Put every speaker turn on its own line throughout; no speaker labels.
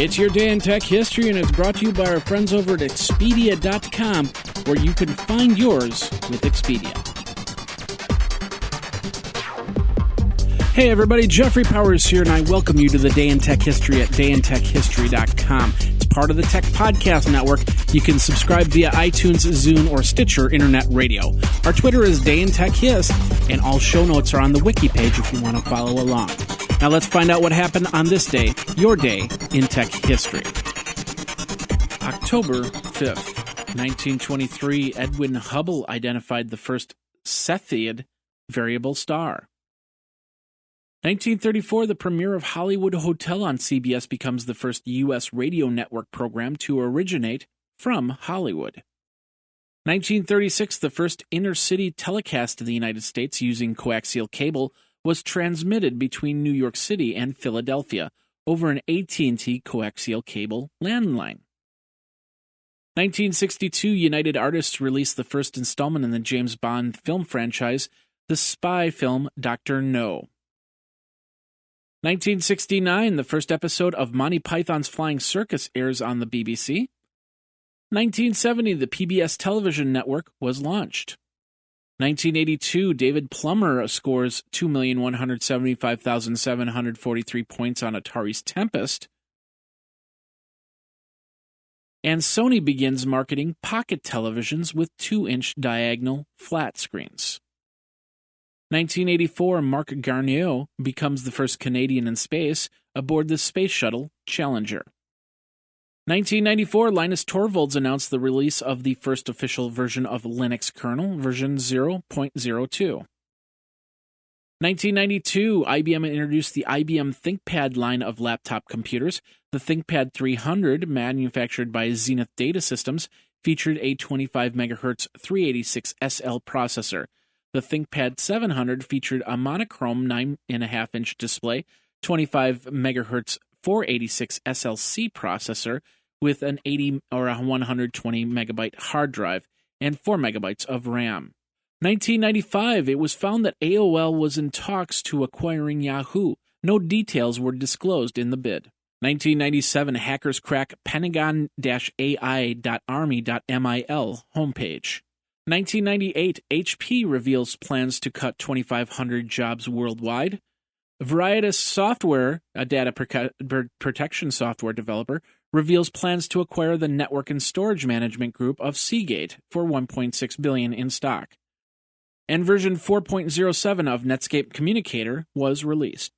It's your day in tech history, and it's brought to you by our friends over at Expedia.com, where you can find yours with Expedia. Hey everybody, Jeffrey Powers here, and I welcome you to the Day in Tech History at dayintechhistory.com. It's part of the Tech Podcast Network. You can subscribe via iTunes, Zune, or Stitcher Internet Radio. Our Twitter is Day in Tech Hist, and all show notes are on the wiki page if you want to follow along. Now let's find out what happened on this day, your day in tech history. October 5th, 1923, Edwin Hubble identified the first Cepheid variable star. 1934, the premiere of Hollywood Hotel on CBS becomes the first U.S. radio network program to originate from Hollywood. 1936, the first intercity telecast in the United States using coaxial cable was transmitted between New York City and Philadelphia over an AT&T coaxial cable landline. 1962, United Artists released the first installment in the James Bond film franchise, the spy film Dr. No. 1969, the first episode of Monty Python's Flying Circus airs on the BBC. 1970, the PBS television network was launched. 1982, David Plummer scores 2,175,743 points on Atari's Tempest. And Sony begins marketing pocket televisions with 2-inch diagonal flat screens. 1984, Marc Garneau becomes the first Canadian in space aboard the Space Shuttle Challenger. 1994, Linus Torvalds announced the release of the first official version of Linux kernel, version 0.02. 1992, IBM introduced the IBM ThinkPad line of laptop computers. The ThinkPad 300, manufactured by Zenith Data Systems, featured a 25 MHz 386 SL processor. The ThinkPad 700 featured a monochrome 9.5-inch display, 25 MHz 486 SLC processor with an 80 or a 120 megabyte hard drive and 4 megabytes of RAM. 1995, it was found that AOL was in talks to acquiring Yahoo. No details were disclosed in the bid. 1997, hackers crack pentagon-ai.army.mil homepage. 1998, HP reveals plans to cut 2,500 jobs worldwide. Veritas Software, a data protection software developer, reveals plans to acquire the network and storage management group of Seagate for $1.6 billion in stock. And version 4.07 of Netscape Communicator was released.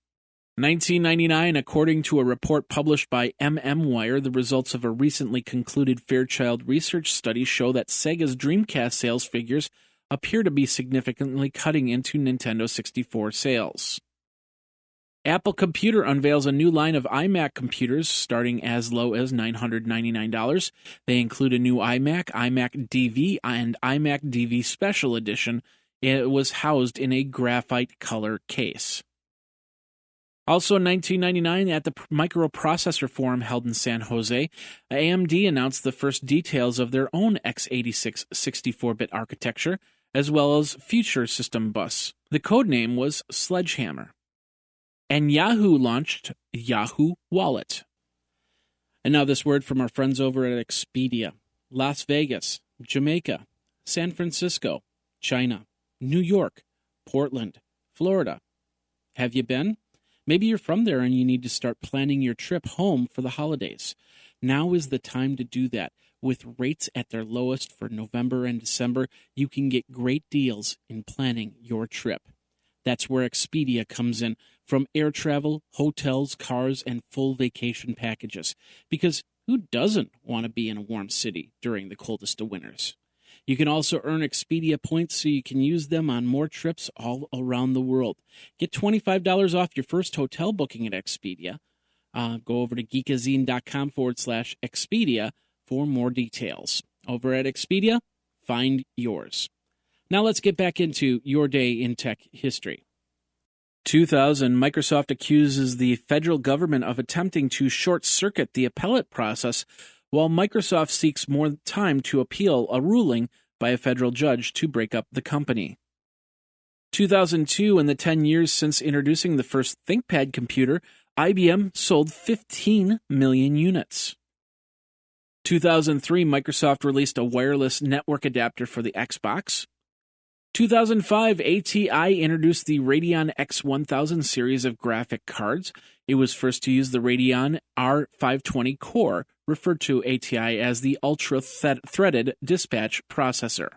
1999, according to a report published by MMWire, the results of a recently concluded Fairchild research study show that Sega's Dreamcast sales figures appear to be significantly cutting into Nintendo 64 sales. Apple Computer unveils a new line of iMac computers starting as low as $999. They include a new iMac, iMac DV, and iMac DV Special Edition. It was housed in a graphite color case. Also in 1999, at the Microprocessor Forum held in San Jose, AMD announced the first details of their own x86 64-bit architecture, as well as Future System Bus. The codename was Sledgehammer. And Yahoo launched Yahoo Wallet. And now this word from our friends over at Expedia. Las Vegas, Jamaica, San Francisco, China, New York, Portland, Florida. Have you been? Maybe you're from there and you need to start planning your trip home for the holidays. Now is the time to do that. With rates at their lowest for November and December, you can get great deals in planning your trip. That's where Expedia comes in, from air travel, hotels, cars, and full vacation packages. Because who doesn't want to be in a warm city during the coldest of winters? You can also earn Expedia points so you can use them on more trips all around the world. Get $25 off your first hotel booking at Expedia. Go over to geekazine.com/Expedia for more details. Over at Expedia, find yours. Now let's get back into your day in tech history. 2000, Microsoft accuses the federal government of attempting to short-circuit the appellate process while Microsoft seeks more time to appeal a ruling by a federal judge to break up the company. 2002, in the 10 years since introducing the first ThinkPad computer, IBM sold 15 million units. 2003, Microsoft released a wireless network adapter for the Xbox. 2005, ATI introduced the Radeon X1000 series of graphic cards. It was first to use the Radeon R520 core, referred to ATI as the ultra-threaded dispatch processor.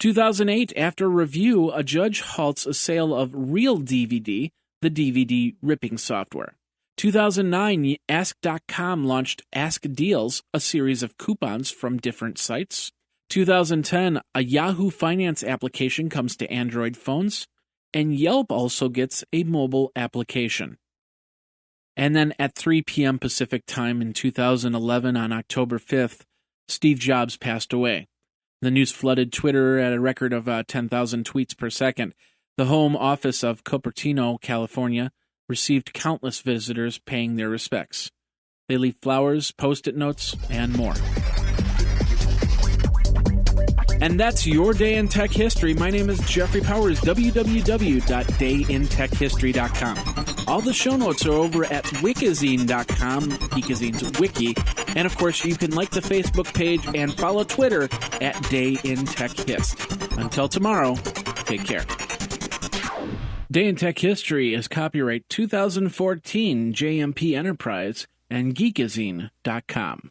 2008, after review, a judge halts a sale of RealDVD, the DVD ripping software. 2009, Ask.com launched Ask Deals, a series of coupons from different sites. 2010, a Yahoo Finance application comes to Android phones, and Yelp also gets a mobile application. And then at 3 p.m. Pacific time in 2011, on October 5th, Steve Jobs passed away. The news flooded Twitter at a record of 10,000 tweets per second. The home office of Cupertino, California, received countless visitors paying their respects. They leave flowers, Post-it notes, and more. And that's your Day in Tech History. My name is Jeffrey Powers, www.dayintechhistory.com. All the show notes are over at wikizine.com, Geekazine's wiki. And, of course, you can like the Facebook page and follow Twitter at Day in Tech Hist. Until tomorrow, take care. Day in Tech History is copyright 2014 JMP Enterprise and Geekazine.com.